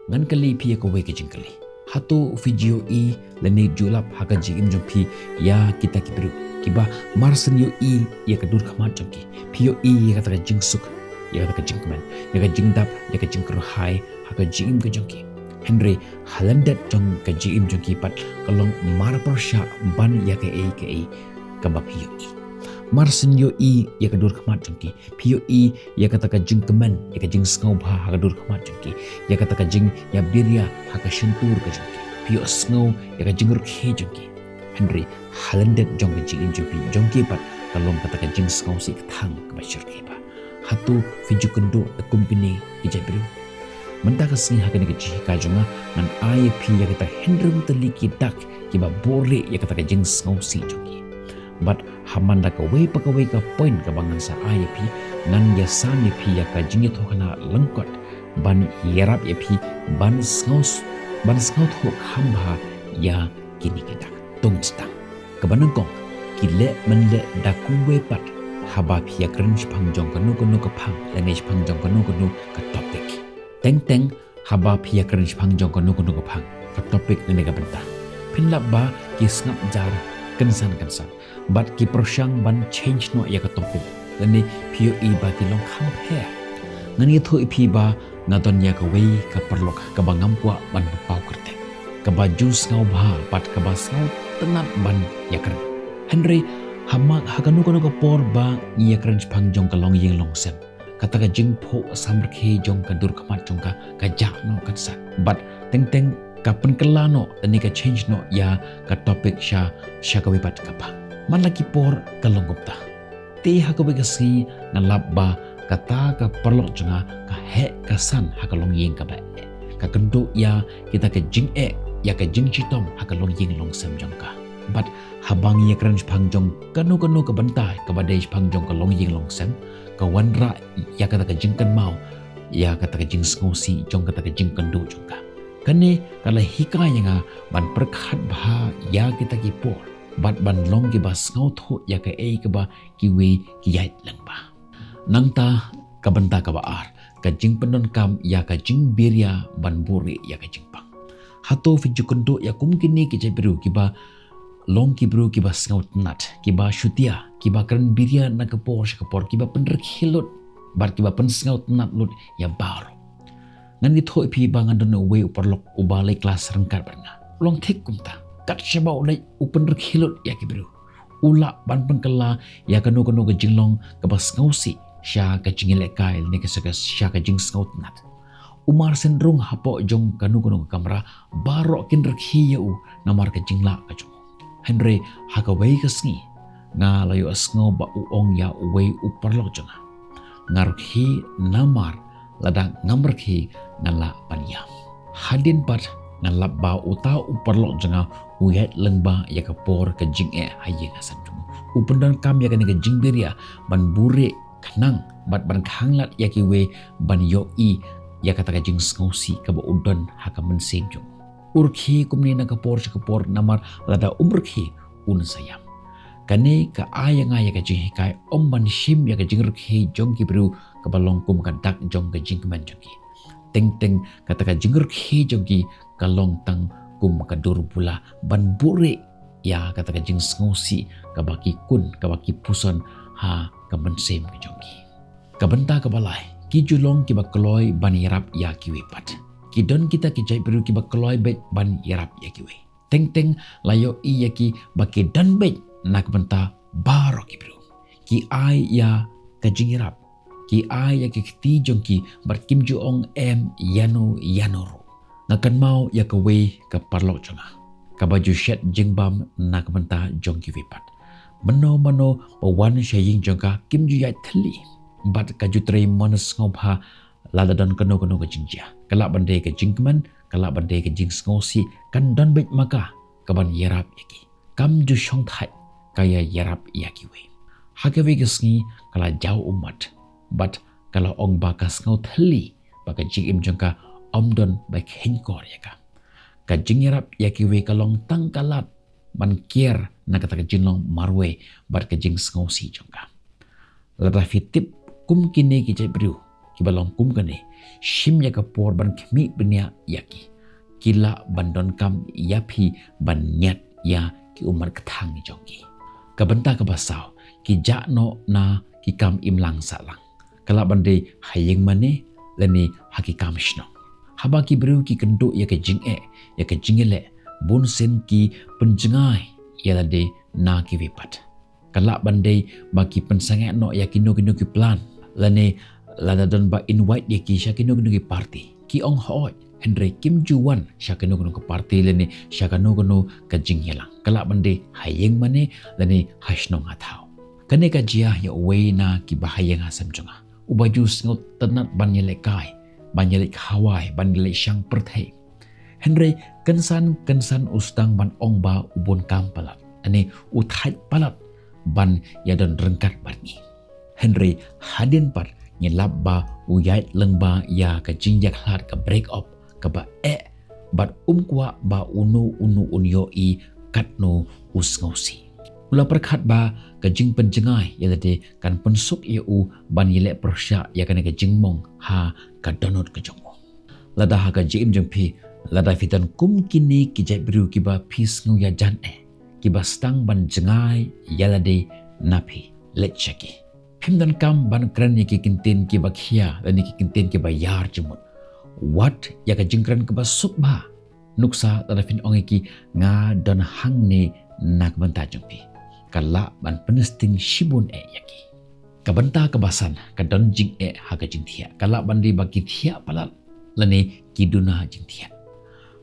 ngan kali pi ko we ke jing kali hatu video i lene julap haka jing jong pi ya kita kibru kiba marsen yo i ya kadur khamat jong ki pi yo i ya kata jing suk ya kata jing keman ya ka jing dap ya ka jing kru hai haka jing ke jong ki Henry halandat jong ka jing jong ki pat kalong mar persha ban ya ke e kaba pi yo i marsen yo i ya kadur khamat jong ki pi yo i ya kata ka jing keman ya ka jing skau bha haka dur khamat jong ki ya kata ka jing ya birya haka shentur ka jong ki pi yo snow ya ka jing ru khe jong ki Henry halandet jong ka jing jong ki pat kalong kata ka jing skau si thang ka bashir ki ba hatu fiju kendo da kumpini ki jabru menta ka sing haka ni ka ji ka jonga nan IP ya kata Henry mutali ki dak ki ba borle ya kata ka jing skau si jong ki but hamanda ka we pa ka point ka bangan sa IP nan ya sami pi ya ka jing to kana langkot ban yarap ya pi ban skaus tho khamba ya kini kita tung stang kabanang kong kile menle da kuwe pat haba pi ya kren phang jong kanu ka phang lange phang jong kanu ka topic teng haba pi ya kren phang jong kanu ka phang ka topic ne ka benta phinlap ba ki snap jar kansan but ki prosyang ban change no ya ka topic lani pio i ba ki long kham phe ngani thu i phi ba ngadon ya ka wei ka perlok ka bangam kwa ban pau karte ka ba jus ngau ba pat ka ba ngau tenat ban ya kar Henry hamak hakanu kono ka por ba ya kran phang jong ka long yeng long sem kata ka jing pho samr khe jong ka dur khamat jong ka ja no ka sa but teng ka penkelano ani ka change no ya ka topic sha ka wipat ka pa man lagi por kalongupta te hakabe kasi ngalabba kata ka perlok jonga ka he ka san hakalong yeng ka ba ka kendo ya kita ka jing ya ka jing chitom hakalong yeng long sam jong ka but habang ya kran phang jong kanu ka bantai ka badai phang jong ka long yeng long sam ka wanra ya kata ka jing kan mau ya kata ka jing ngosi jong kata ka jing kendo jong ka kane kala hikaya nga ban perkhat bha ya kita ki por bat ban long ki bas ngau tho ya ka ke ba ki we ki yait lang ba nangta ka banta ka ba ar ka jing pendon kam ya ka jing birya ban buri ya ka jing pang hato fi jukundo ya kumkini ki jabru ki ba long ki bru ki bas ngau nat ki ba shutia ki ba kan birya na ka por ki ba penrek hilot bar ki ba pen ngau nat lut ya bar ngan ni thoi phi ba ngan we uparlok ubale kelas rengkat barna long thik kumta kat shaba ulai upen rekhilot ya kibru ula ban pengkela ya kanu ke jinglong ke bas ngausi sya ka jingile kail ni ke sya ka jing scout nat umar sendrung hapo jong kanu ke kamera barok kin rekhi ya namar ke jingla ka jong Henry haka wei ke sngi nga layo asngo ba uong ya wei uparlok jonga ngarkhi namar ladang ngamrkhi ngala panyam hadin pat ngalap ba uta uparlok jonga uyat lengba ya kapor ke jing haye ngasan jung upendan kam ya ke jing beria ban bure kanang bat ban khanglat ya ki we ban yo i ya kata ka jing ngosi ka ba udon haka mensen jung urkhi kumni na kapor namar lada umrkhi un sayam kane ka aya nga ya ka jing kai om ban shim ya ka jing rkhi jong ki bru ka balong kum ka dak jong ka jing man jong ki teng kata ka jing rkhi jong ki kalong tang kum kadur pula ban bure ya kata ka jing ngosi ka baki kun ka baki puson ha ka mensem ka jongki ka benta ka balai ki julong ki bakloi ban yarap ya ki wepat ki don kita ki jai peru ki bakloi bet ban yarap ya ki we teng layo i ya ki baki dan bet nak benta baro ki peru ki ai ya ka jing yarap ki ai ya ki ti jongki bar kim ju ong em yanoro nakan mau ya ka we ka parlok jonga ka baju shet jingbam nak benta jongki vipat mano pawan shaying jongka kim ju yat thali bat ka jutre monas ngopha lada don kano ka jingja kala bande ka jingman kala bande ka jing ngosi kan don bet maka ka ban yarap yaki kam ju shong thai kaya yarap yaki we hakawe gisngi kala jau umat bat kala ong ba ka ngau thali baka jing jongka omdon baik henkor ya ka jing yarap yaki we kalong tangkalat ban kier na kata jinlong marwe bar ka jing ngosi jongka lada fitip kum kini ki jai bru kibalong kum kane shim ya kapor ban khmi benya yaki kila bandon kam yapi ban nyat ya ki umar kathang ni jongki kabenta kabasau ki jakno na ki kam imlang salang kala bande hayeng mane lani hakikam shno haba ki bru ki kendo ya ke jinge ya ke jingele bun sen ki penjengai ya lade na ki vipat kala bande baki pensangai no ya kino ki plan lane lada don ba invite ya ki shakino ki party ki ong hoi Henry Kim Juwan syakano ke parti lene syakano ke jinghelang kala bande hayeng mane lene hasno ngathau kane ka jia ya weina ki bahayeng hasam jonga ubaju sngot tenat banyele kai banyele hawai banyele syang perthai Henry kensan ustang ban ong ba ubon kampalat ane uthai palat ban ya don rengkat barni Henry hadin par nyelap ba uyait lengba ya ka jingjak hlat ka break up kaba bat kwa ba unu unyo i katno usngausi ula perkhat ba ka jing penjengai yalade kan pensuk ye u ban yele persya ya kan ka jingmong ha ka donot ka jongo lada ha ka jim jengpi lada fitan kum kini ki jai bru ki ba phis ngu ya jan ki ba stang ban jengai yalade napi lechaki phimdan kam ban kran ye ki kintin ki ba khia dan ki kintin ki ba yar jemut wat ya ka jingkran ke basuk ba nuksa tarafin ongeki nga don hangne nak banta jengpi kala ban penesting shibun yaki kabanta kebasan ka don jing ha ka jing thia kala bandi baki thia palat lane kiduna jing thia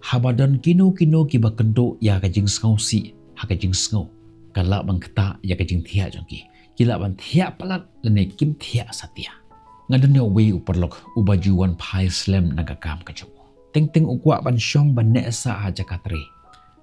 habadon kino ki bakendo ya ka jing skausi ha ka jing skau kala bang kata ya ka jing thia jengki kila ban thia palat lane kim thia satya ngadon ya we uperlok ubajuan pai slam nagakam kajomo teng ukwa ban syong ban ne sa ha jakatre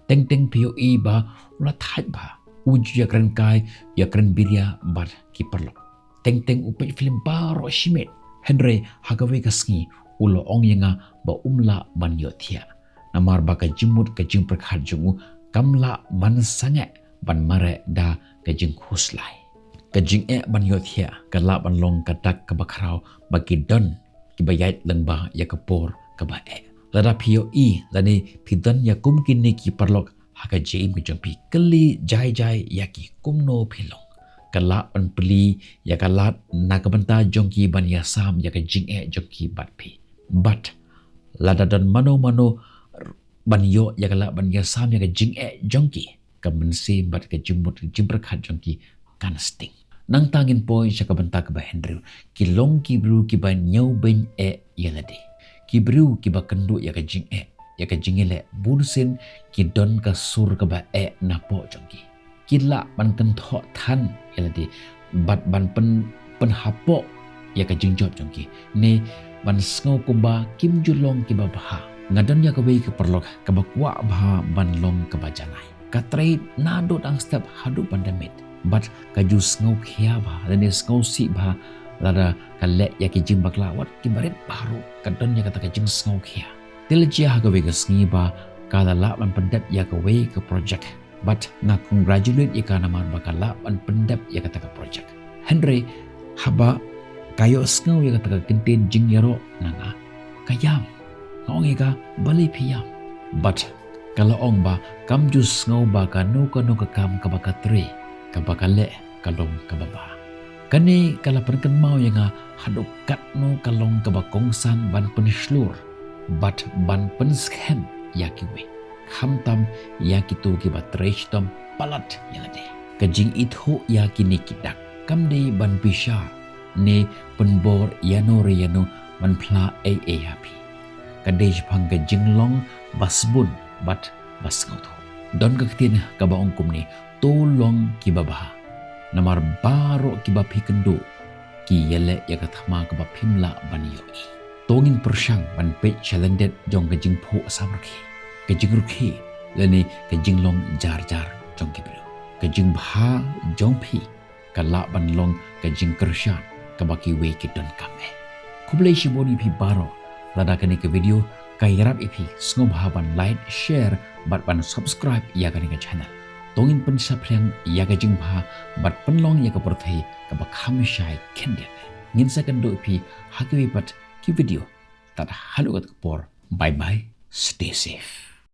teng pio i ba ula thai ba uju ya kran kai ya kran birya bar ki perlok teng upe film baro shimet Henry hagawe kasngi ulo ong yenga ba umla ban yothia namar ba ka jimut ka jing prakhat jungu kamla ban sange ban mare da ka jing khuslai kajing ban yothia kala ban long kadak ka bakrau bagi don ki bayait lengba ya kapor ka ba lada pio lani pidan ya kum kini ki parlok haka jim ki jompi kali jai yaki kumno pilong kala ban peli ya kala nakabanta jongki ban ya sam ya ka jing jongki batpi but lada don mano ban yo ya kala ban ya sam ya ka jing jongki ka mensi bat ka jimut jimprakhat jongki kan sting nang tangin poi siya kabanta ka ba Henry kilong kibru ki ba nyaw ben yalade kibru ki ba kendo ya ka jingele bunsin ki don ka sur ka ba napo jongki kila ban kan tho than yalade bat ban pen hapo ya ka jingjot jongki ne ban sngo ko ba kim julong ki ba bha ngadon ya ka we ka perlok ka ba kwa bha ban long ka ba janai ka trade na dot ang step hadu pandemit but kaju ngau khia ba dan ngau si ba lada kalle ya ki jim bakla wat ki baret baru kadon ya kata kajing ngau khia telji ha gawe ga sngi ba kala la ban pendat ya gawe ke project but na congratulate ya kana mar bakala ban pendat ya kata ka project Henry haba kayo ngau ya kata ka kintin jing yaro nanga kayam ngau ga bali phiam but kalau ong ba kam jus ngau ba kanu ka kam ka bakatre kabakale kalong kababa kani kala perken mau yang hadok katno kalong kabakongsan ban penslur bat ban penskhem yakiwe khamtam yakitu ki batreshtam palat yalade kajing itho yakini kidak kamde ban pisha ne penbor yano man phla happy kadej phang kajing long basbun bat basngot don kaktin kabaong kumni tolong kibabah namar baro kiba pikendo ki yele ya kathama kiba pimla baniyoi tongin persyang ban pe challenget jong kajing pho samrkhi kajing rukhi lene kajing long jar jong kibru kajing bha jong phi kala ban long kajing kershan kabaki we ki don kame kublai shiboni phi baro lada kani ke video kairap ipi sngom ban like share ban subscribe ya kani ke channel tongin pensapryang ya ka jingpha bat penlong ya ka perthai ka ba kham shai kende nginsakan do pi hakiwi pat ki video tat halu kat por. Bye bye, stay safe.